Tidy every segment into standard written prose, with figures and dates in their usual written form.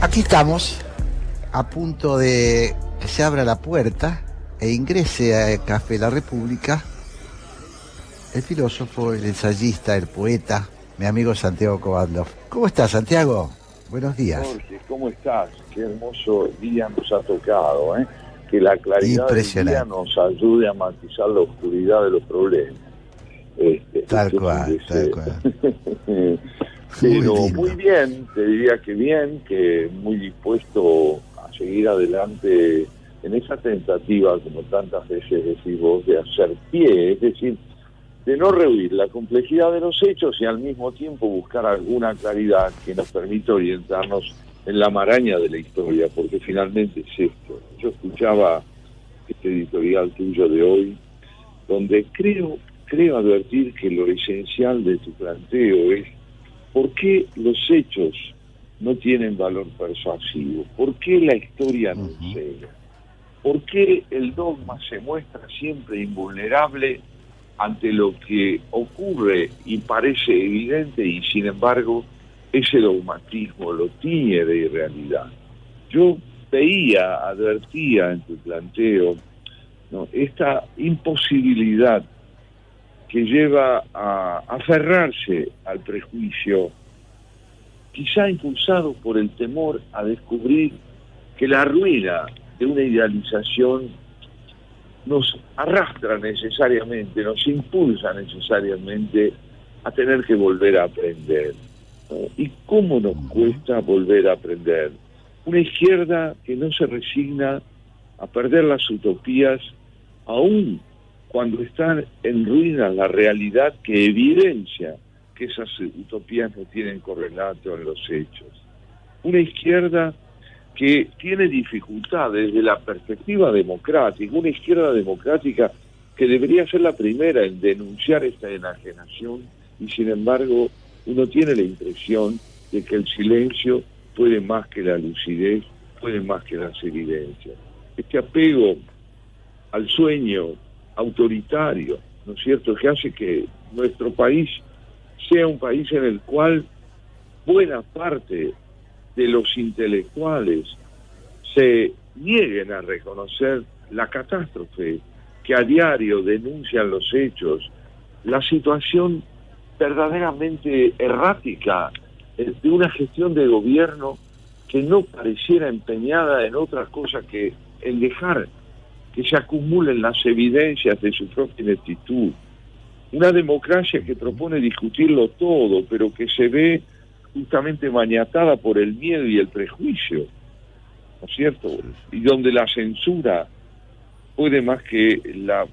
Aquí estamos, a punto de que se abra la puerta e ingrese a Café La República el filósofo, el ensayista, el poeta, mi amigo Santiago Kovadlov. ¿Cómo estás, Santiago? Buenos días. Jorge, ¿cómo estás? Qué hermoso día nos ha tocado, ¿eh? Que la claridad del día Impresionante. nos ayude a matizar la oscuridad de los problemas. Tal Este es un cual, tal deseo. cual. Muy Pero muy lindo. bien, te diría que bien, que muy dispuesto a seguir adelante en esa tentativa, como tantas veces decís vos, de hacer pie, es decir, de no rehuir la complejidad de los hechos y al mismo tiempo buscar alguna claridad que nos permita orientarnos en la maraña de la historia, porque finalmente es esto. Yo escuchaba este editorial tuyo de hoy, donde creo advertir que lo esencial de tu planteo es ¿por qué los hechos no tienen valor persuasivo? ¿Por qué la historia no enseña? ¿Por qué el dogma se muestra siempre invulnerable ante lo que ocurre y parece evidente y sin embargo ese dogmatismo lo tiñe de irrealidad? Yo advertía en tu planteo, ¿no?, esta imposibilidad que lleva a aferrarse al prejuicio, quizá impulsado por el temor a descubrir que la ruina de una idealización nos arrastra necesariamente, nos impulsa necesariamente a tener que volver a aprender, ¿no? ¿Y cómo nos cuesta volver a aprender? Una izquierda que no se resigna a perder las utopías, aún cuando están en ruinas la realidad que evidencia que esas utopías no tienen correlato en los hechos. Una izquierda que tiene dificultades desde la perspectiva democrática, una izquierda democrática que debería ser la primera en denunciar esta enajenación y sin embargo uno tiene la impresión de que el silencio puede más que la lucidez, puede más que las evidencias. Este apego al sueño autoritario, ¿no es cierto?, que hace que nuestro país sea un país en el cual buena parte de los intelectuales se nieguen a reconocer la catástrofe que a diario denuncian los hechos, la situación verdaderamente errática de una gestión de gobierno que no pareciera empeñada en otra cosa que en dejar que se acumulen las evidencias de su propia ineptitud. Una democracia que propone discutirlo todo, pero que se ve justamente maniatada por el miedo y el prejuicio, ¿no es cierto? Y donde la censura puede más que la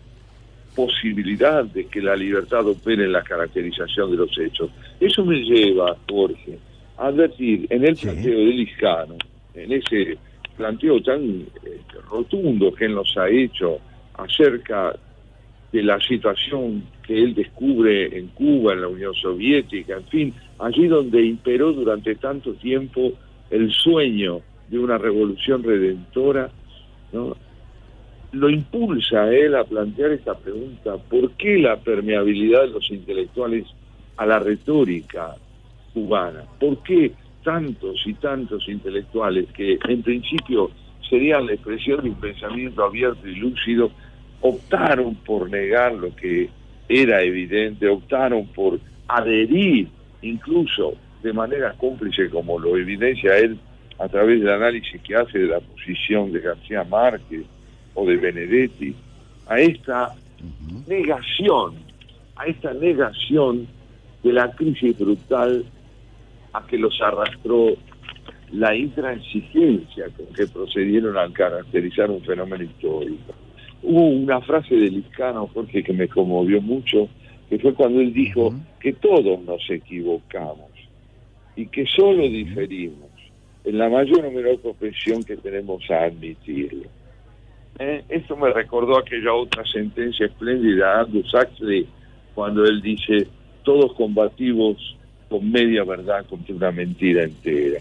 posibilidad de que la libertad opere en la caracterización de los hechos. Eso me lleva, Jorge, a advertir en el planteo de Liscano, en ese planteo tan rotundo que él nos ha hecho acerca de la situación que él descubre en Cuba, en la Unión Soviética, en fin, allí donde imperó durante tanto tiempo el sueño de una revolución redentora, ¿no?, lo impulsa a él a plantear esta pregunta: ¿por qué la permeabilidad de los intelectuales a la retórica cubana? ¿Por qué tantos y tantos intelectuales que en principio serían la expresión de un pensamiento abierto y lúcido optaron por negar lo que era evidente, optaron por adherir incluso de manera cómplice, como lo evidencia él a través del análisis que hace de la posición de García Márquez o de Benedetti, a esta negación de la crisis brutal a que los arrastró la intransigencia con que procedieron a caracterizar un fenómeno histórico. Hubo una frase de Liscano, Jorge, que me conmovió mucho, que fue cuando él dijo que todos nos equivocamos y que solo diferimos en la mayor o menor propensión que tenemos a admitirlo. Esto me recordó aquella otra sentencia espléndida de Aldous Huxley, cuando él dice: todos combatimos con media verdad contra una mentira entera.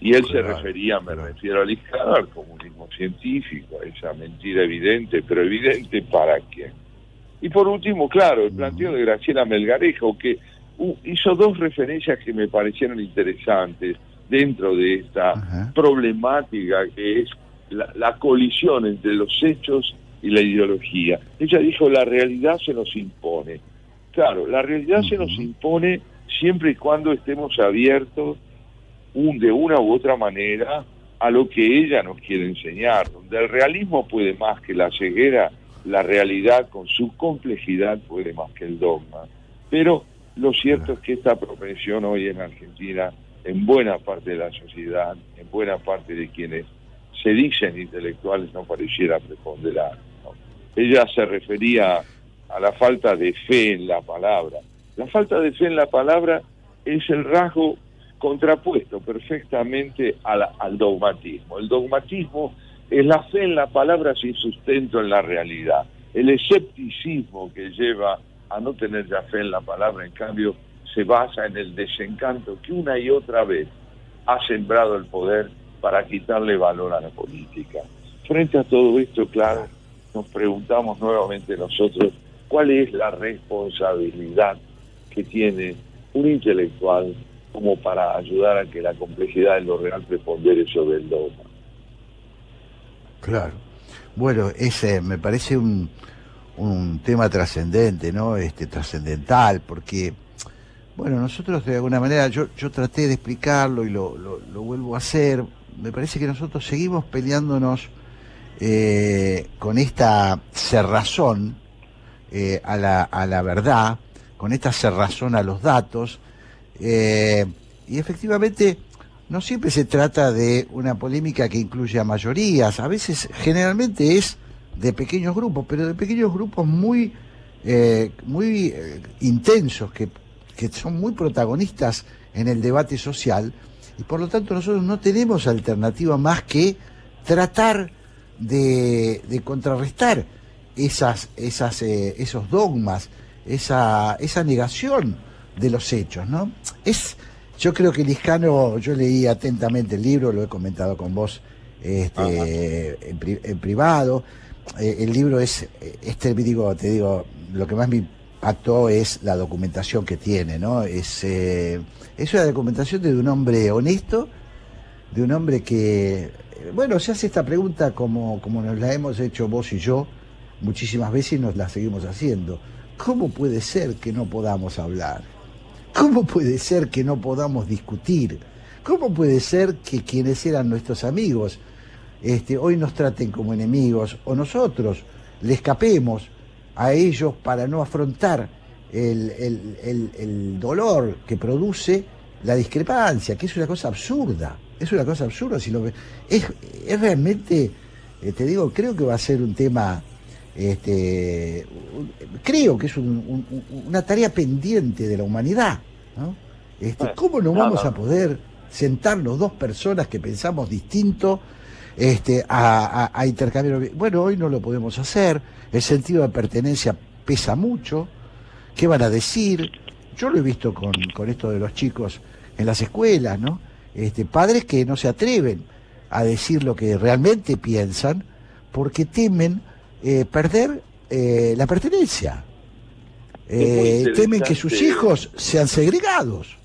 Y él se refería, me refiero a Liscano, al comunismo científico, a esa mentira evidente, pero evidente para quién. Y por último, claro, el planteo de Graciela Melgarejo, que hizo dos referencias que me parecieron interesantes. dentro de esta problemática que es la colisión entre los hechos y la ideología. Ella dijo, la realidad se nos impone. Claro, la realidad se nos impone siempre y cuando estemos abiertos de una u otra manera a lo que ella nos quiere enseñar. Donde el realismo puede más que la ceguera, la realidad con su complejidad puede más que el dogma. Pero lo cierto es que esta propensión hoy en Argentina, en buena parte de la sociedad, en buena parte de quienes se dicen intelectuales, no pareciera preponderar, ¿no? Ella se refería a la falta de fe en la palabra. La falta de fe en la palabra es el rasgo contrapuesto perfectamente al dogmatismo. El dogmatismo es la fe en la palabra sin sustento en la realidad. El escepticismo que lleva a no tener ya fe en la palabra, en cambio, se basa en el desencanto que una y otra vez ha sembrado el poder para quitarle valor a la política. Frente a todo esto, claro, nos preguntamos nuevamente nosotros cuál es la responsabilidad que tiene un intelectual como para ayudar a que la complejidad de lo real prepondere sobre el dogma. Claro. Bueno, ese me parece un tema trascendente, ¿no? Trascendental, porque, bueno, nosotros de alguna manera, yo traté de explicarlo y lo vuelvo a hacer. Me parece que nosotros seguimos peleándonos con esta cerrazón a la verdad, con esta cerrazón a los datos, y efectivamente no siempre se trata de una polémica que incluye a mayorías, a veces generalmente es de pequeños grupos, pero de pequeños grupos muy intensos, que son muy protagonistas en el debate social, y por lo tanto nosotros no tenemos alternativa más que tratar de contrarrestar esos dogmas, esa negación de los hechos, ¿no? Yo creo que Liscano, yo leí atentamente el libro, lo he comentado con vos en privado. El libro te digo, lo que más me impactó es la documentación que tiene, ¿no? Es una documentación de un hombre honesto, de un hombre que, bueno, se hace esta pregunta como nos la hemos hecho vos y yo muchísimas veces y nos la seguimos haciendo. ¿Cómo puede ser que no podamos hablar? ¿Cómo puede ser que no podamos discutir? ¿Cómo puede ser que quienes eran nuestros amigos hoy nos traten como enemigos, o nosotros le escapemos a ellos para no afrontar el dolor que produce la discrepancia, que es una cosa absurda? Es una cosa absurda. Es realmente, te digo, creo que va a ser un tema, creo que es una tarea pendiente de la humanidad, ¿no? ¿Cómo no vamos a poder sentarnos dos personas que pensamos distinto a intercambiar? Bueno, hoy no lo podemos hacer, el sentido de pertenencia pesa mucho. ¿Qué van a decir? Yo lo he visto con esto de los chicos en las escuelas, ¿no? Padres que no se atreven a decir lo que realmente piensan porque temen perder la pertenencia. Temen que sus hijos sean segregados.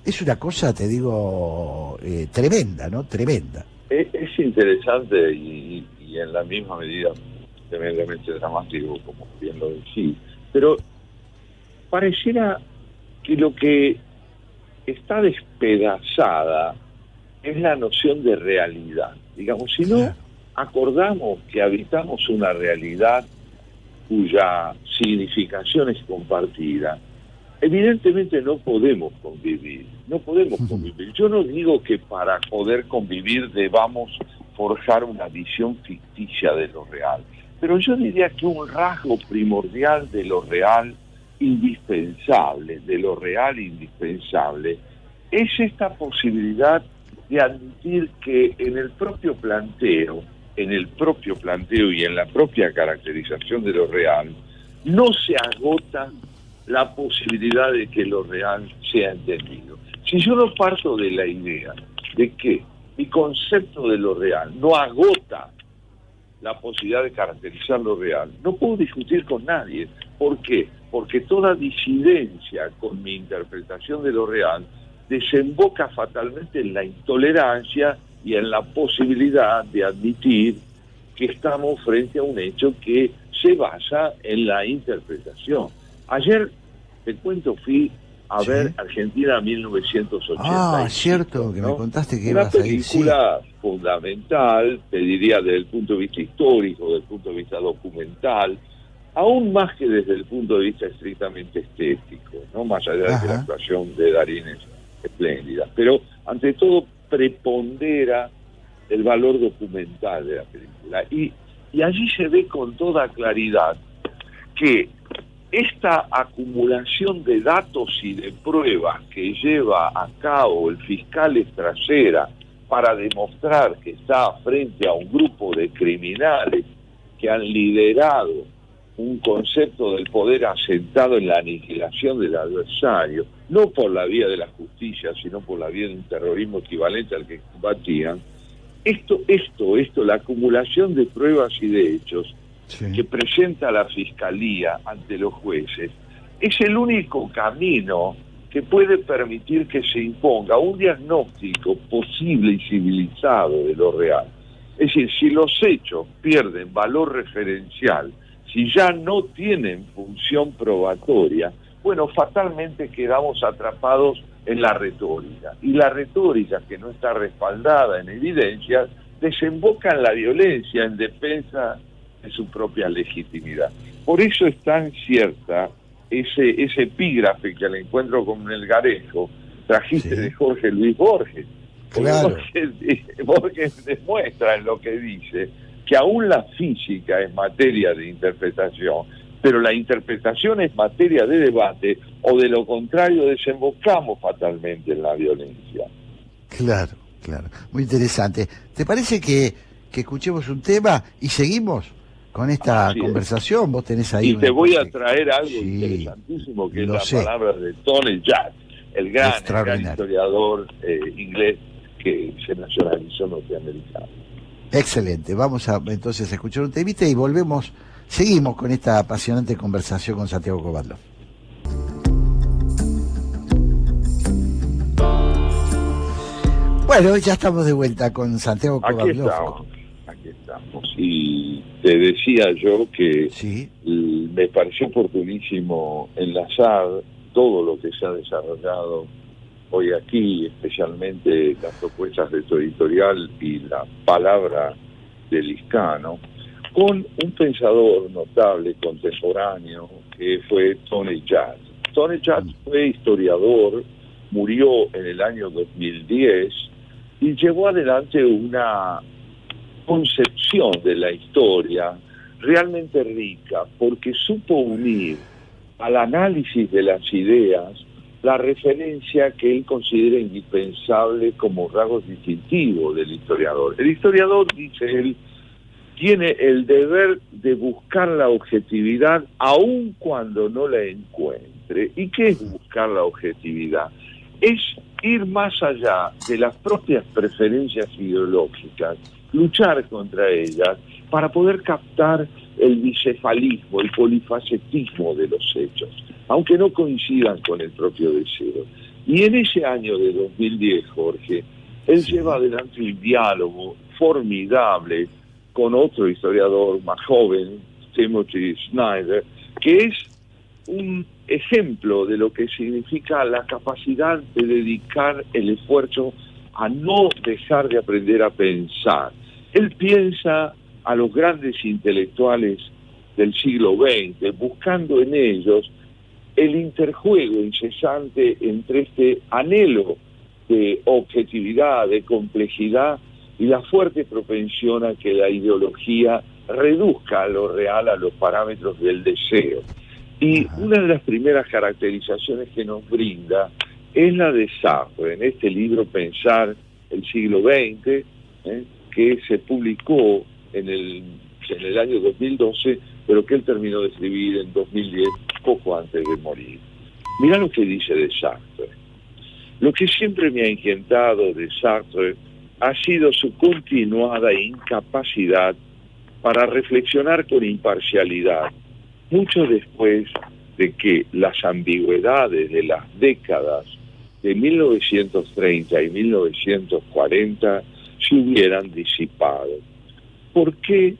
Es una cosa, te digo, tremenda, ¿no? Tremenda. Es interesante y en la misma medida tremendamente dramático, como bien lo decís. Pero pareciera que lo que está despedazada es la noción de realidad. Digamos, si no acordamos que habitamos una realidad cuya significación es compartida, evidentemente no podemos convivir. Yo no digo que para poder convivir debamos forjar una visión ficticia de lo real, pero yo diría que un rasgo primordial de lo real indispensable, es esta posibilidad de admitir que en el propio planteo y en la propia caracterización de lo real, no se agota la posibilidad de que lo real sea entendido. Si yo no parto de la idea de que mi concepto de lo real no agota la posibilidad de caracterizar lo real, no puedo discutir con nadie. ¿Por qué? Porque toda disidencia con mi interpretación de lo real desemboca fatalmente en la intolerancia y en la posibilidad de admitir que estamos frente a un hecho que se basa en la interpretación. Ayer, te cuento, fui a ver Argentina 1985. Ah, cierto, que me contaste que una ibas a ir. película fundamental, te diría desde el punto de vista histórico, desde el punto de vista documental, aún más que desde el punto de vista estrictamente estético, no más allá de que la actuación de Darín es espléndida. Pero, ante todo, prepondera el valor documental de la película. Y allí se ve con toda claridad que esta acumulación de datos y de pruebas que lleva a cabo el fiscal Estrasera para demostrar que está frente a un grupo de criminales que han liderado un concepto del poder asentado en la aniquilación del adversario, no por la vía de la justicia, sino por la vía de un terrorismo equivalente al que combatían. Esto, la acumulación de pruebas y de hechos que presenta la Fiscalía ante los jueces, es el único camino que puede permitir que se imponga un diagnóstico posible y civilizado de lo real. Es decir, si los hechos pierden valor referencial, si ya no tienen función probatoria, bueno, fatalmente quedamos atrapados en la retórica. Y la retórica, que no está respaldada en evidencias, desemboca en la violencia en defensa de su propia legitimidad. Por eso es tan cierta ese epígrafe que al encuentro con el Garejo trajiste de Jorge Luis Borges. Claro. Borges demuestra en lo que dice que aún la física es materia de interpretación, pero la interpretación es materia de debate, o de lo contrario desembocamos fatalmente en la violencia. Claro, claro. Muy interesante. ¿Te parece que escuchemos un tema y seguimos con esta conversación? Vos tenés ahí... Y te voy a traer algo interesantísimo, que es la palabra de Tony Judt, el gran historiador inglés que se nacionalizó norteamericano. Excelente. Vamos a entonces a escuchar un temita y volvemos, seguimos con esta apasionante conversación con Santiago Kovaldov. Bueno, ya estamos de vuelta con Santiago Kovaldov. Aquí estamos. Y te decía yo que me pareció oportunísimo enlazar todo lo que se ha desarrollado hoy aquí, especialmente las propuestas de tu editorial y la palabra de Lizcano, con un pensador notable contemporáneo que fue Tony Judt. Tony Judt fue historiador, murió en el año 2010 y llevó adelante una concepción de la historia realmente rica, porque supo unir al análisis de las ideas la referencia que él considera indispensable como rasgos distintivos del historiador. El historiador, dice él, tiene el deber de buscar la objetividad aun cuando no la encuentre. ¿Y qué es buscar la objetividad? Es ir más allá de las propias preferencias ideológicas, luchar contra ellas para poder captar el bicefalismo, el polifacetismo de los hechos, aunque no coincidan con el propio deseo. Y en ese año de 2010, Jorge, él lleva adelante un diálogo formidable con otro historiador más joven, Timothy Snyder, que es un ejemplo de lo que significa la capacidad de dedicar el esfuerzo a no dejar de aprender a pensar. Él piensa a los grandes intelectuales del siglo XX, buscando en ellos el interjuego incesante entre este anhelo de objetividad, de complejidad, y la fuerte propensión a que la ideología reduzca a lo real a los parámetros del deseo. Y una de las primeras caracterizaciones que nos brinda es la de Sartre, en este libro Pensar el siglo XX, que se publicó en el año 2012, pero que él terminó de escribir en 2010, poco antes de morir. Mirá lo que dice de Sartre. Lo que siempre me ha inquietado de Sartre ha sido su continuada incapacidad para reflexionar con imparcialidad, mucho después de que las ambigüedades de las décadas de 1930 y 1940 se hubieran disipado. ¿Por qué,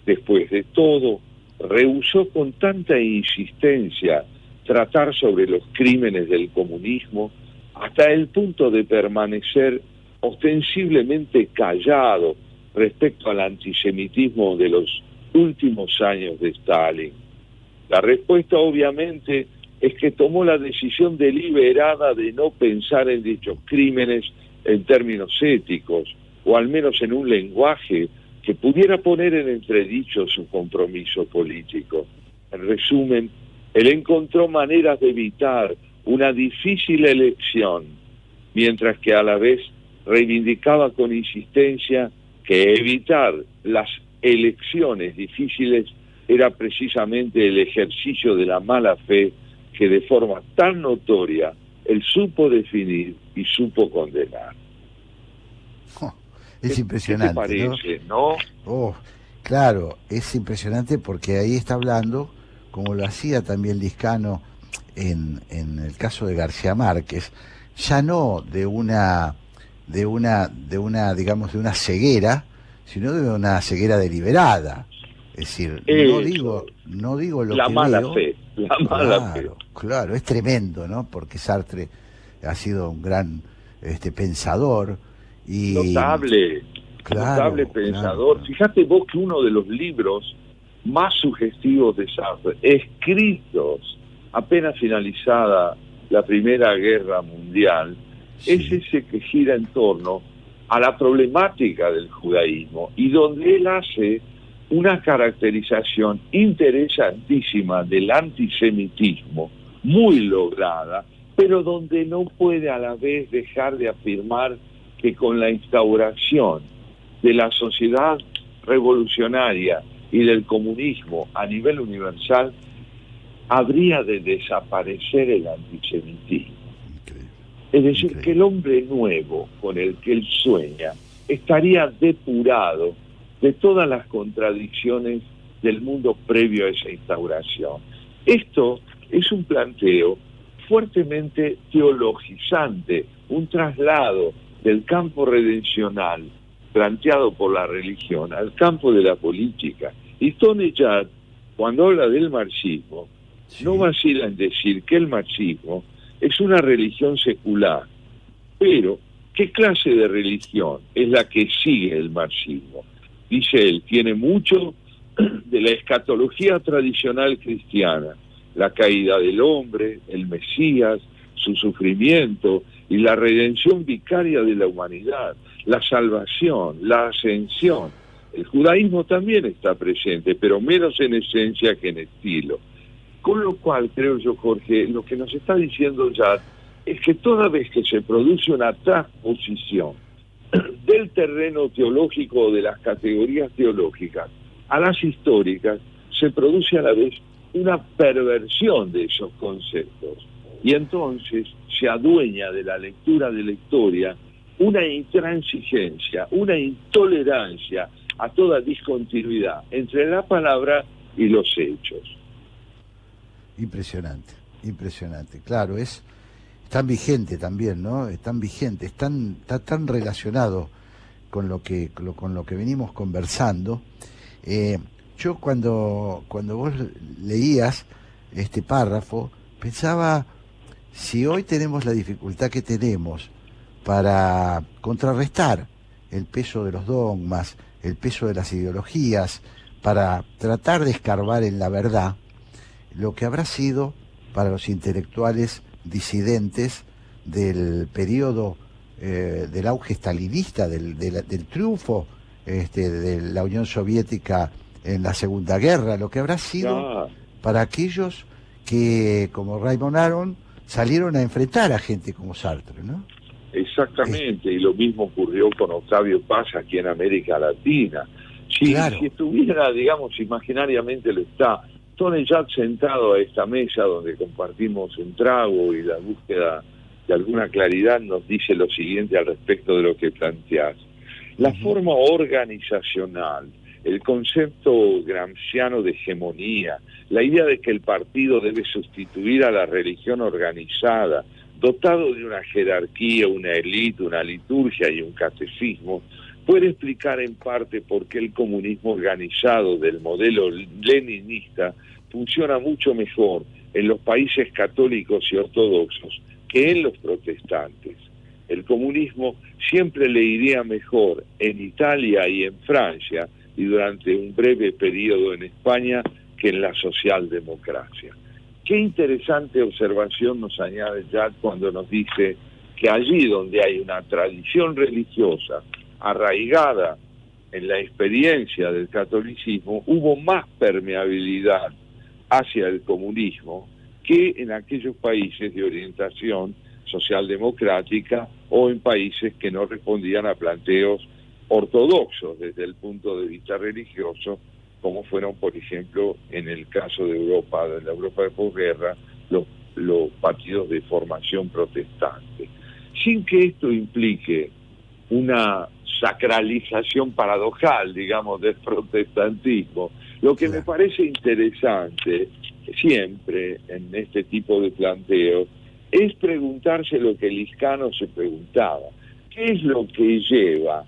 después de todo, rehusó con tanta insistencia tratar sobre los crímenes del comunismo hasta el punto de permanecer ostensiblemente callado respecto al antisemitismo de los últimos años de Stalin? La respuesta obviamente es que tomó la decisión deliberada de no pensar en dichos crímenes en términos éticos, o al menos en un lenguaje que pudiera poner en entredicho su compromiso político. En resumen, él encontró maneras de evitar una difícil elección, mientras que a la vez reivindicaba con insistencia que evitar las elecciones difíciles era precisamente el ejercicio de la mala fe que de forma tan notoria él supo definir y supo condenar. Es impresionante. ¿Qué te parece, no? Oh, claro, es impresionante porque ahí está hablando, como lo hacía también Lizcano en el caso de García Márquez, ya no de una digamos, de una ceguera, sino de una ceguera deliberada. Es decir, no digo lo la que mala veo. Fe, la mala fe. Claro, es tremendo, ¿no? Porque Sartre ha sido un gran pensador y notable pensador. Claro. Fíjate vos que uno de los libros más sugestivos de Sartre, escritos apenas finalizada la Primera Guerra Mundial, Sí. es ese que gira en torno a la problemática del judaísmo y donde él hace una caracterización interesantísima del antisemitismo, muy lograda, pero donde no puede a la vez dejar de afirmar que con la instauración de la sociedad revolucionaria y del comunismo a nivel universal, habría de desaparecer el antisemitismo. Es decir, que el hombre nuevo con el que él sueña estaría depurado de todas las contradicciones del mundo previo a esa instauración. Esto es un planteo fuertemente teologizante, un traslado del campo redencional planteado por la religión al campo de la política. Y Tonellat, cuando habla del marxismo, no vacila en decir que el marxismo es una religión secular, pero ¿qué clase de religión es la que sigue el marxismo? Dice él, tiene mucho de la escatología tradicional cristiana, la caída del hombre, el Mesías, su sufrimiento y la redención vicaria de la humanidad, la salvación, la ascensión. El judaísmo también está presente, pero menos en esencia que en estilo. Con lo cual, creo yo, Jorge, lo que nos está diciendo ya es que toda vez que se produce una transposición del terreno teológico, de las categorías teológicas a las históricas, se produce a la vez una perversión de esos conceptos. Y entonces se adueña de la lectura de la historia una intransigencia, una intolerancia a toda discontinuidad entre la palabra y los hechos. Impresionante. Claro, es tan vigente también, ¿no? Es tan vigente, está tan relacionado con lo que venimos conversando. Yo cuando vos leías este párrafo, pensaba, si hoy tenemos la dificultad que tenemos para contrarrestar el peso de los dogmas, el peso de las ideologías, para tratar de escarbar en la verdad, lo que habrá sido para los intelectuales disidentes del periodo del auge stalinista, del triunfo de la Unión Soviética en la Segunda Guerra, lo que habrá sido para aquellos que, como Raymond Aron, salieron a enfrentar a gente como Sartre, ¿no? Exactamente, y lo mismo ocurrió con Octavio Paz aquí en América Latina. Si estuviera, digamos, imaginariamente lo está, Tonellat sentado a esta mesa donde compartimos un trago y la búsqueda de alguna claridad, nos dice lo siguiente al respecto de lo que planteás. La forma organizacional, el concepto gramsciano de hegemonía, la idea de que el partido debe sustituir a la religión organizada, dotado de una jerarquía, una élite, una liturgia y un catecismo, puede explicar en parte por qué el comunismo organizado del modelo leninista funciona mucho mejor en los países católicos y ortodoxos que en los protestantes. El comunismo siempre le iría mejor en Italia y en Francia, y durante un breve periodo en España, que en la socialdemocracia. Qué interesante observación nos añade Jack cuando nos dice que allí donde hay una tradición religiosa arraigada en la experiencia del catolicismo, hubo más permeabilidad hacia el comunismo que en aquellos países de orientación socialdemocrática o en países que no respondían a planteos ortodoxos desde el punto de vista religioso, como fueron, por ejemplo, en el caso de Europa, de la Europa de posguerra, los partidos de formación protestante. Sin que esto implique una sacralización paradojal, digamos, del protestantismo, lo que me parece interesante siempre en este tipo de planteos es preguntarse lo que Lizcano se preguntaba: ¿qué es lo que lleva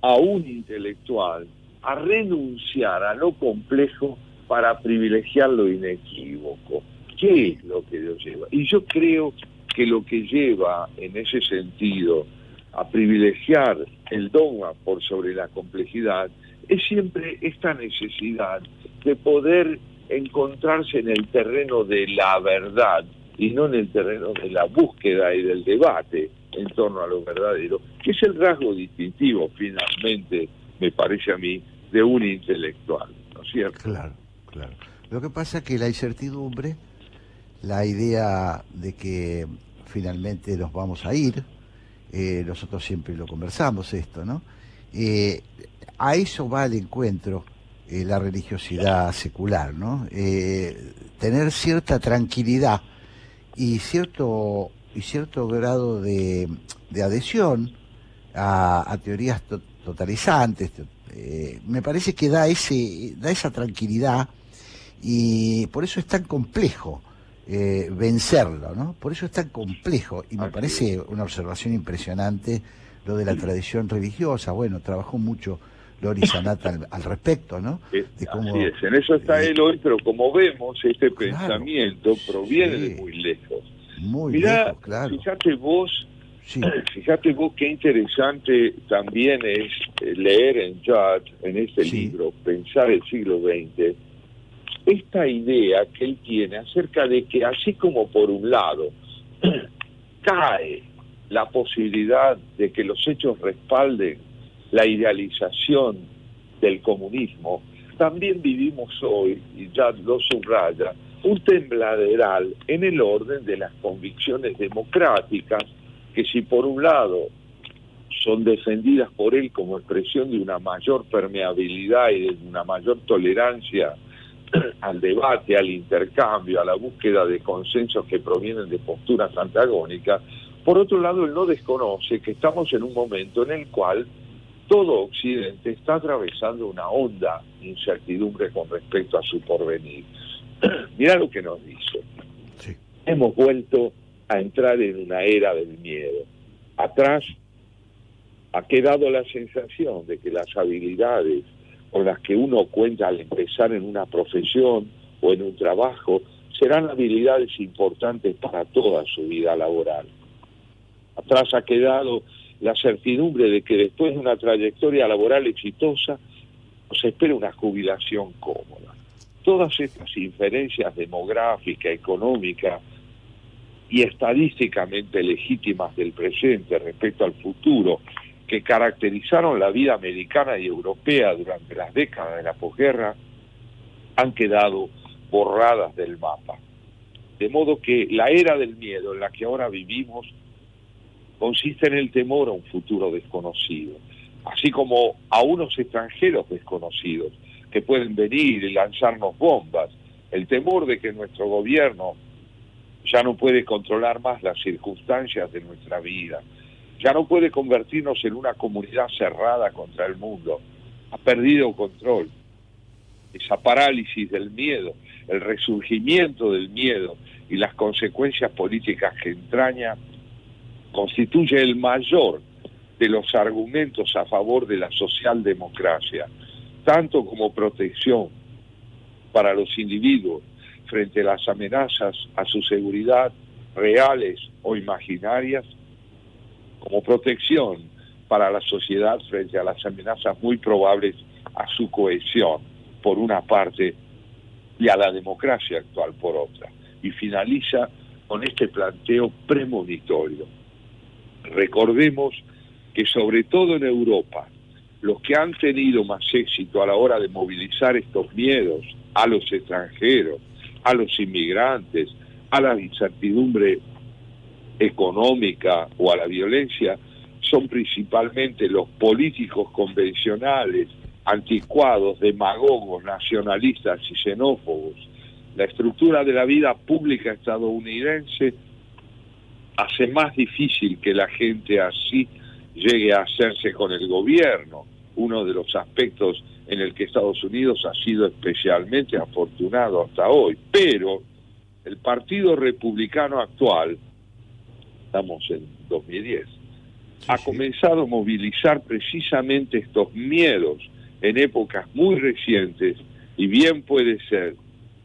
a un intelectual a renunciar a lo complejo para privilegiar lo inequívoco? ¿Qué es lo que lo lleva? Y yo creo que lo que lleva en ese sentido a privilegiar el dogma por sobre la complejidad es siempre esta necesidad de poder encontrarse en el terreno de la verdad y no en el terreno de la búsqueda y del debate en torno a lo verdadero, que es el rasgo distintivo, finalmente, me parece a mí, de un intelectual, ¿no es cierto? Claro, claro. Lo que pasa es que la incertidumbre, la idea de que finalmente nos vamos a ir, nosotros siempre lo conversamos esto, ¿no? A eso va al encuentro la religiosidad secular, ¿no? Tener cierta tranquilidad y cierto grado de adhesión a teorías totalizantes. Me parece que da esa tranquilidad, y por eso es tan complejo vencerlo, ¿no? Por eso es tan complejo, y me parece una observación impresionante lo de la tradición religiosa. Bueno, trabajó mucho Lori Sanata al respecto, ¿no? De cómo, así es, en eso está él hoy, pero como vemos, este pensamiento proviene de muy lejos. Muy lejos, claro. Fíjate vos qué interesante también es leer en Judd, en este libro, Pensar el siglo XX, esta idea que él tiene acerca de que así como por un lado cae la posibilidad de que los hechos respalden la idealización del comunismo, también vivimos hoy, y ya lo subraya, un tembladeral en el orden de las convicciones democráticas, que si por un lado son defendidas por él como expresión de una mayor permeabilidad y de una mayor tolerancia al debate, al intercambio, a la búsqueda de consensos que provienen de posturas antagónicas, por otro lado él no desconoce que estamos en un momento en el cual todo Occidente está atravesando una honda incertidumbre con respecto a su porvenir. Mirá lo que nos dice. Sí. Hemos vuelto a entrar en una era del miedo. Atrás ha quedado la sensación de que las habilidades con las que uno cuenta al empezar en una profesión o en un trabajo serán habilidades importantes para toda su vida laboral. Atrás ha quedado la certidumbre de que después de una trayectoria laboral exitosa nos espera una jubilación cómoda. Todas estas inferencias demográficas, económicas y estadísticamente legítimas del presente respecto al futuro, que caracterizaron la vida americana y europea durante las décadas de la posguerra, han quedado borradas del mapa. De modo que la era del miedo en la que ahora vivimos consiste en el temor a un futuro desconocido, así como a unos extranjeros desconocidos que pueden venir y lanzarnos bombas, el temor de que nuestro gobierno ya no puede controlar más las circunstancias de nuestra vida, ya no puede convertirnos en una comunidad cerrada contra el mundo, ha perdido control. Esa parálisis del miedo, el resurgimiento del miedo y las consecuencias políticas que entraña, constituye el mayor de los argumentos a favor de la socialdemocracia, tanto como protección para los individuos frente a las amenazas a su seguridad, reales o imaginarias, como protección para la sociedad frente a las amenazas muy probables a su cohesión, por una parte, y a la democracia actual por otra. Y finaliza con este planteo premonitorio. Recordemos que sobre todo en Europa, los que han tenido más éxito a la hora de movilizar estos miedos a los extranjeros, a los inmigrantes, a la incertidumbre económica o a la violencia, son principalmente los políticos convencionales, anticuados, demagogos, nacionalistas y xenófobos. La estructura de la vida pública estadounidense hace más difícil que la gente así llegue a hacerse con el gobierno, uno de los aspectos en el que Estados Unidos ha sido especialmente afortunado hasta hoy. Pero el Partido Republicano actual, estamos en 2010, ha comenzado a movilizar precisamente estos miedos en épocas muy recientes, y bien puede ser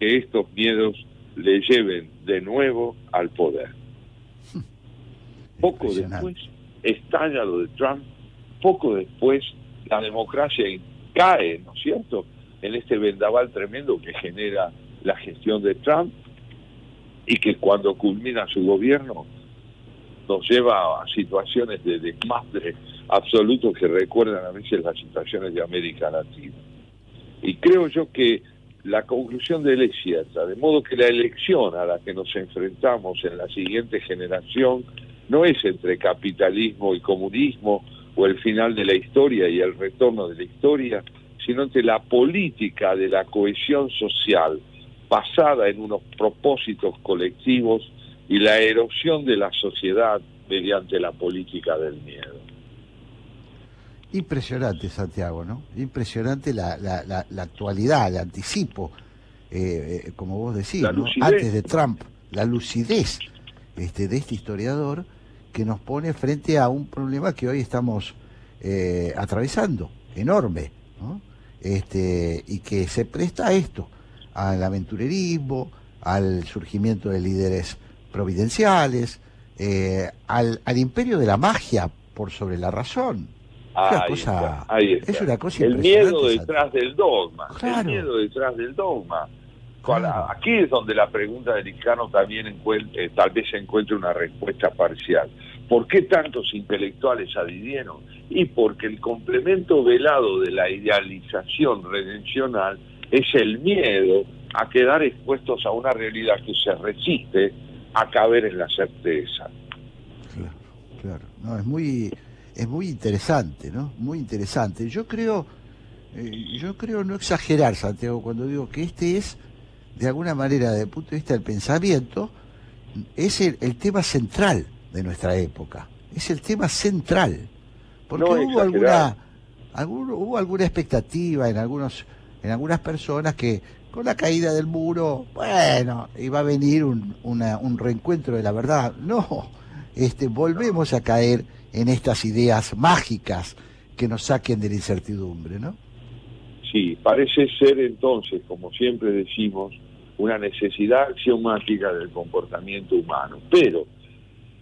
que estos miedos le lleven de nuevo al poder. Poco después estalla lo de Trump, poco después la democracia cae, ¿no es cierto?, en este vendaval tremendo que genera la gestión de Trump, y que cuando culmina su gobierno nos lleva a situaciones de desmadre absoluto que recuerdan a veces las situaciones de América Latina. Y creo yo que la conclusión de él es cierta, de modo que la elección a la que nos enfrentamos en la siguiente generación no es entre capitalismo y comunismo, o el final de la historia y el retorno de la historia, sino entre la política de la cohesión social basada en unos propósitos colectivos y la erosión de la sociedad mediante la política del miedo. Impresionante, Santiago, ¿no? Impresionante la actualidad, el anticipo, como vos decís, ¿no? Antes de Trump, la lucidez de este historiador que nos pone frente a un problema que hoy estamos atravesando, enorme, ¿no? Y que se presta a esto, al aventurerismo, al surgimiento de líderes providenciales, al imperio de la magia por sobre la razón. Ahí está. Es una cosa el miedo detrás del dogma. Claro. El miedo detrás del dogma. Claro. Aquí es donde la pregunta de Liscano también tal vez encuentre una respuesta parcial. ¿Por qué tantos intelectuales adhirieron? Y porque el complemento velado de la idealización redencional es el miedo a quedar expuestos a una realidad que se resiste a caber en la certeza. Claro. No, es muy interesante, ¿no? Muy interesante. Yo creo no exagerar, Santiago, cuando digo que este es, de alguna manera, desde el punto de vista del pensamiento, es el tema central de nuestra época. Es el tema central. Porque no hubo alguna expectativa en algunas personas que con la caída del muro, bueno, iba a venir un reencuentro de la verdad. No, volvemos a caer en estas ideas mágicas que nos saquen de la incertidumbre, ¿no? Sí, parece ser entonces, como siempre decimos, una necesidad axiomática del comportamiento humano. Pero,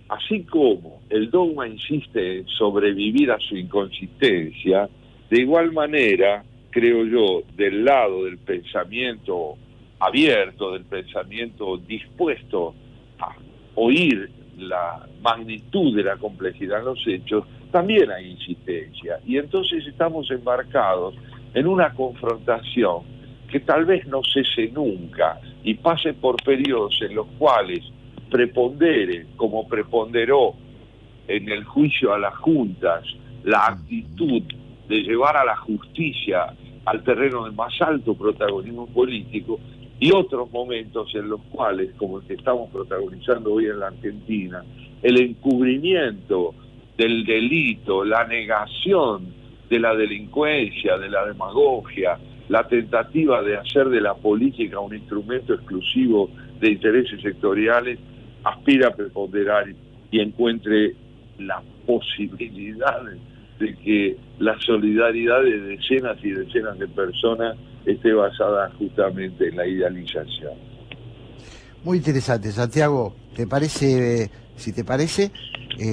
así como el dogma insiste en sobrevivir a su inconsistencia, de igual manera, creo yo, del lado del pensamiento abierto, del pensamiento dispuesto a oír la magnitud de la complejidad de los hechos, también hay insistencia. Y entonces estamos embarcados en una confrontación que tal vez no cese nunca y pase por periodos en los cuales prepondere, como preponderó en el juicio a las juntas, la actitud de llevar a la justicia al terreno de más alto protagonismo político, y otros momentos en los cuales, como el que estamos protagonizando hoy en la Argentina, el encubrimiento del delito, la negación de la delincuencia, de la demagogia, la tentativa de hacer de la política un instrumento exclusivo de intereses sectoriales, aspira a preponderar y encuentre la posibilidad de que la solidaridad de decenas y decenas de personas esté basada justamente en la idealización. Muy interesante, Santiago. ¿Te parece, si te parece,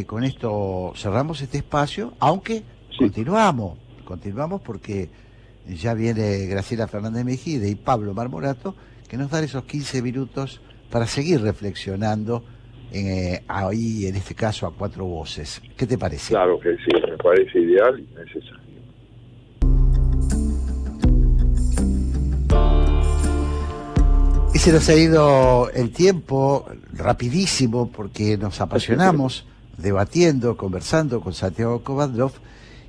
con esto cerramos este espacio, aunque Sí, continuamos porque ya viene Graciela Fernández Mejide y Pablo Marmorato, que nos dan esos 15 minutos para seguir reflexionando ahí, en este caso, a cuatro voces. ¿Qué te parece? claro que sí, me parece ideal y necesario. Y se nos ha ido el tiempo rapidísimo porque nos apasionamos debatiendo, conversando con Santiago Kovadlov,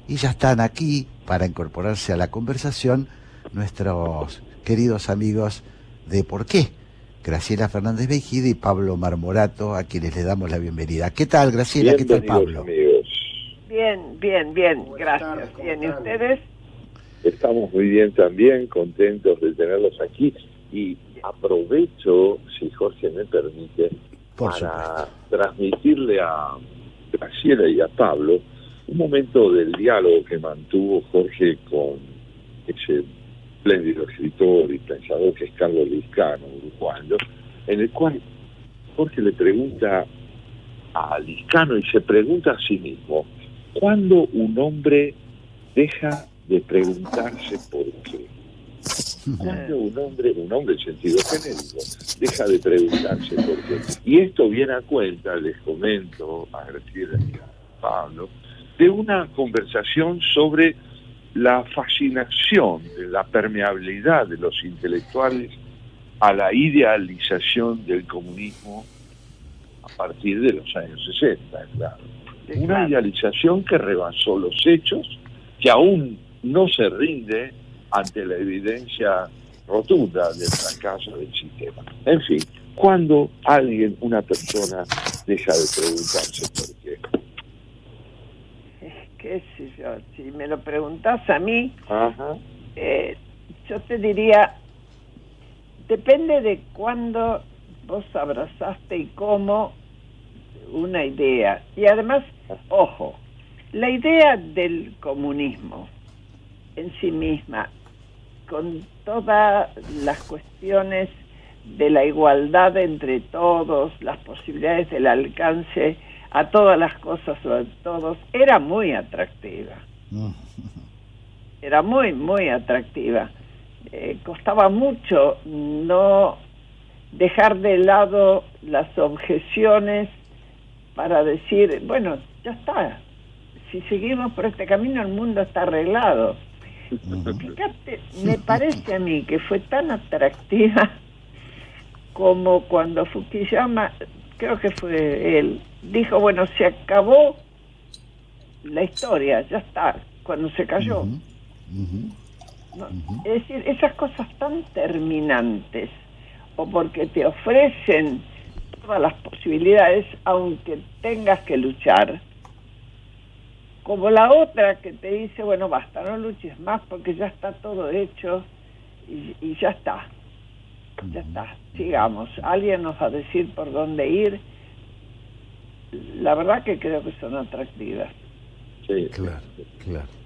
y ya están aquí para incorporarse a la conversación nuestros queridos amigos de Por qué, Graciela Fernández Mejide y Pablo Marmorato, a quienes les damos la bienvenida. ¿Qué tal, Graciela? ¿Qué tal, Bienvenidos, Pablo? amigos. Bien, gracias. Bien, ¿y ustedes? Estamos muy bien también, contentos de tenerlos aquí y aprovecho, si Jorge me permite, Por para transmitirle a Graciela y a Pablo un momento del diálogo que mantuvo Jorge con ese espléndido escritor y pensador que es Carlos Lizcano, uruguayo, en el cual Jorge le pregunta a Lizcano y se pregunta a sí mismo: ¿cuándo un hombre deja de preguntarse por qué? Cuando un hombre en sentido genérico, deja de preguntarse por qué. Y esto viene a cuenta, les comento a Graciela y a Pablo, de una conversación sobre la fascinación, de la permeabilidad de los intelectuales a la idealización del comunismo a partir de los años 60, claro. Una idealización que rebasó los hechos, que aún no se rinde ante la evidencia rotunda del fracaso del sistema. En fin, cuando una persona deja de preguntarse por qué. Qué sé yo, si me lo preguntás a mí, Ajá. yo te diría, depende de cuándo vos abrazaste y cómo una idea. Y además, ojo, la idea del comunismo en sí misma, con todas las cuestiones de la igualdad entre todos, las posibilidades del alcance a todas las cosas sobre todos, era muy atractiva. Era muy, muy atractiva. Costaba mucho no dejar de lado las objeciones para decir, bueno, ya está, si seguimos por este camino el mundo está arreglado. Fíjate, me parece a mí que fue tan atractiva como cuando Fukuyama, creo que fue él, dijo, bueno, se acabó la historia, ya está, cuando se cayó. ¿No? Es decir, esas cosas tan terminantes, o porque te ofrecen todas las posibilidades, aunque tengas que luchar, como la otra que te dice, bueno, basta, no luches más porque ya está todo hecho y ya está, sigamos, alguien nos va a decir por dónde ir. La verdad que creo que son atractivas. Sí. Claro.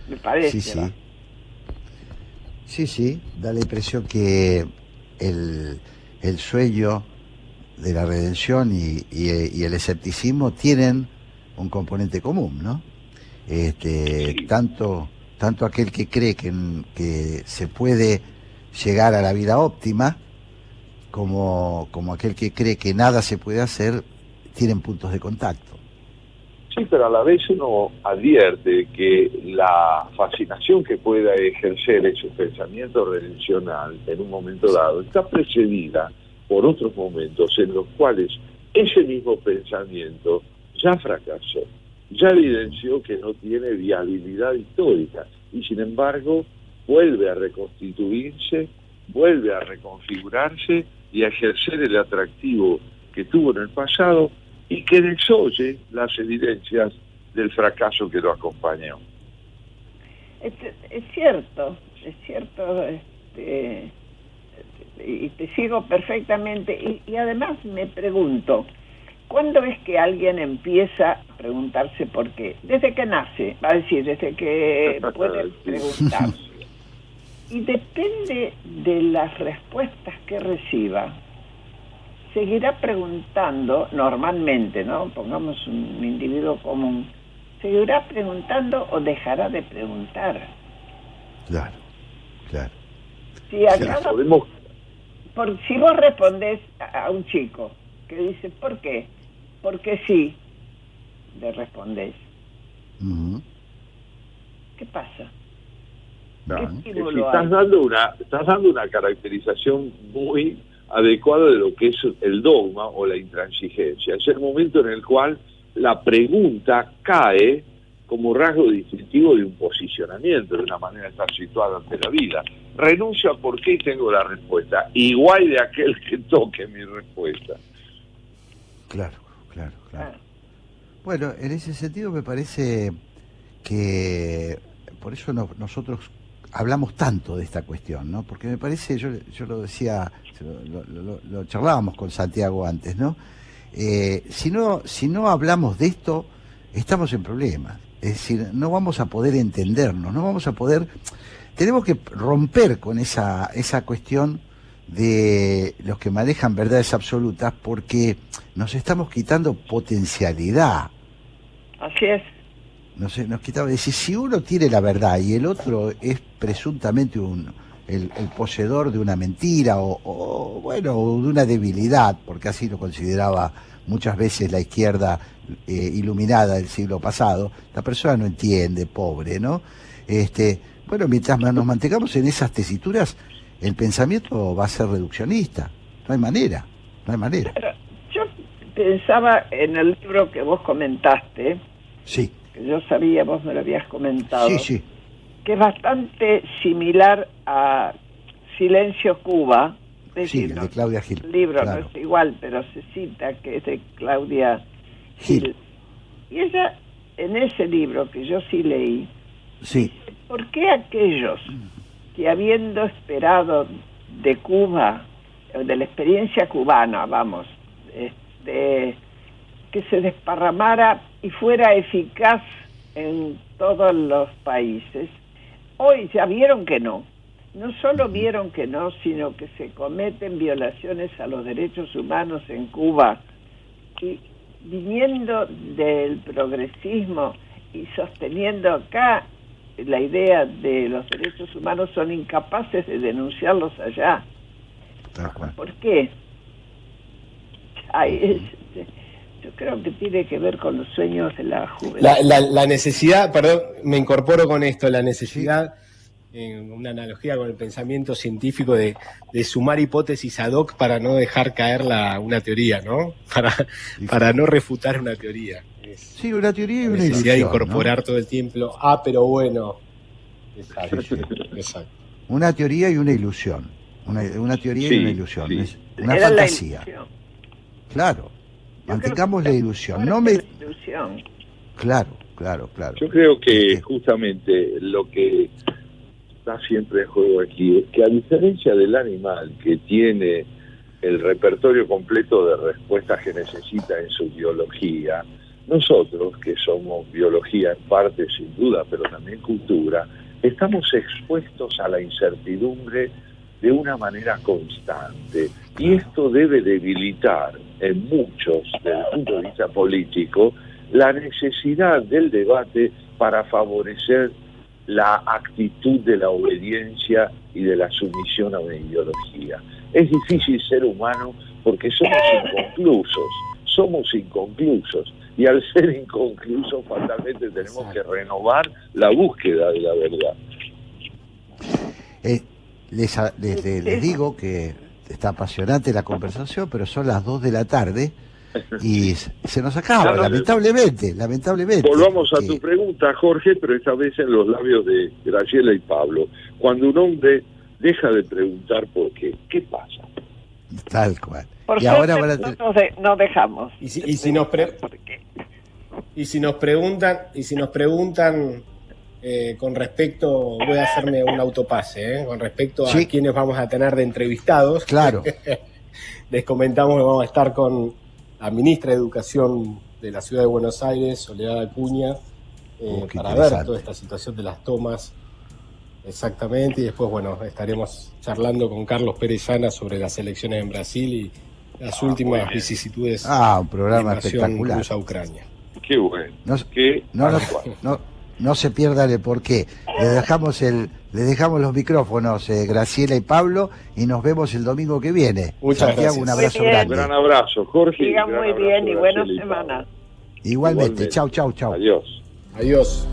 Me parece. Sí, da la impresión que el sueño de la redención y el escepticismo tienen un componente común, ¿no? Tanto aquel que cree que se puede llegar a la vida óptima, como aquel que cree que nada se puede hacer, tienen puntos de contacto. Sí, pero a la vez uno advierte que la fascinación que pueda ejercer ese pensamiento redencional en un momento dado está precedida por otros momentos en los cuales ese mismo pensamiento ya fracasó, ya evidenció que no tiene viabilidad histórica y sin embargo vuelve a reconstituirse, vuelve a reconfigurarse y a ejercer el atractivo que tuvo en el pasado y que desoye las evidencias del fracaso que lo acompañó. Es cierto, y te sigo perfectamente, y además me pregunto, ¿cuándo es que alguien empieza a preguntarse por qué? Desde que nace, va a decir, desde que puede preguntarse. Y depende de las respuestas que reciba, seguirá preguntando normalmente, ¿no? Pongamos un individuo común, seguirá preguntando o dejará de preguntar. Claro. Si si vos respondés a un chico que dice, ¿por qué? Porque sí, le respondés. Uh-huh. ¿Qué pasa? No, ¿Qué si estímulo estás dando una caracterización muy adecuada de lo que es el dogma o la intransigencia. Es el momento en el cual la pregunta cae como rasgo distintivo de un posicionamiento, de una manera de estar situada ante la vida. Renuncio a por qué y tengo la respuesta. Igual de aquel que toque mi respuesta. Claro. Bueno, en ese sentido me parece que por eso nosotros hablamos tanto de esta cuestión, ¿no? Porque me parece, yo lo decía, lo charlábamos con Santiago antes, ¿no? Si no hablamos de esto, estamos en problemas. Es decir, no vamos a poder entendernos, no vamos a poder... Tenemos que romper con esa cuestión de los que manejan verdades absolutas, porque nos estamos quitando potencialidad. Así es. Nos quitaba, es decir, si uno tiene la verdad y el otro es presuntamente el poseedor de una mentira o de una debilidad, porque así lo consideraba muchas veces la izquierda iluminada del siglo pasado, la persona no entiende, pobre, ¿no? Bueno, mientras nos mantengamos en esas tesituras, el pensamiento va a ser reduccionista. No hay manera. Pero yo pensaba en el libro que vos comentaste. Sí. Que yo sabía, vos me lo habías comentado. Sí. Que es bastante similar a Silencio Cuba. Sí, el de Claudia Gil. El libro claro. no es igual, pero se cita que es de Claudia Gil. Y ella, en ese libro que yo sí leí, sí. ¿Por qué aquellos que habiendo esperado de Cuba, de la experiencia cubana, que se desparramara y fuera eficaz en todos los países, hoy ya vieron que no solo vieron que no, sino que se cometen violaciones a los derechos humanos en Cuba, y viniendo del progresismo y sosteniendo acá la idea de los derechos humanos, son incapaces de denunciarlos allá. ¿Por qué? Yo creo que tiene que ver con los sueños de la juventud. La necesidad, perdón, me incorporo con esto, la necesidad, en una analogía con el pensamiento científico, de sumar hipótesis ad hoc para no dejar caer una teoría, ¿no? Para no refutar una teoría. Sí, una teoría y una ilusión. Necesidad de incorporar, ¿no? Todo el tiempo. Pero bueno. Exacto. Una teoría y una ilusión. Una teoría y una ilusión. Sí. Es una Era fantasía. Yo Claro. Mantengamos la ilusión. Ilusión. Claro. Yo creo que justamente lo que está siempre en juego aquí es que, a diferencia del animal que tiene el repertorio completo de respuestas que necesita en su biología, nosotros, que somos biología en parte sin duda, pero también cultura, estamos expuestos a la incertidumbre de una manera constante, y esto debe debilitar en muchos, desde el punto de vista político, la necesidad del debate para favorecer la actitud de la obediencia y de la sumisión a una ideología. Es difícil ser humano porque somos inconclusos, y al ser inconclusos fatalmente tenemos que renovar la búsqueda de la verdad. Les digo que está apasionante la conversación, pero son las 2 de la tarde y se nos acaba, lamentablemente. Volvamos a tu pregunta, Jorge, pero esta vez en los labios de Graciela y Pablo. Cuando un hombre deja de preguntar por qué pasa. Tal cual. Por y ahora no dejamos. Y si nos preguntan con respecto, voy a hacerme un autopase, con respecto a Sí. quienes vamos a tener de entrevistados. Claro. Les comentamos que vamos a estar con la ministra de Educación de la Ciudad de Buenos Aires, Soledad Acuña, Qué para ver interesante. toda esta situación de las tomas. Exactamente, y después, bueno, estaremos charlando con Carlos Pérez Llana sobre las elecciones en Brasil y las últimas muy bien. vicisitudes Un programa de invasión espectacular. rusa a Ucrania. Qué bueno. No, Qué no, no, actual. no se pierdan el porqué. Les dejamos los micrófonos, Graciela y Pablo, y nos vemos el domingo que viene. Muchas Santiago, gracias. un abrazo Muy bien. Un grande. gran abrazo, Jorge. Sigan gran muy abrazo, bien y Graciela buenas Pablo. semanas. Igualmente, chau. Adiós. Adiós.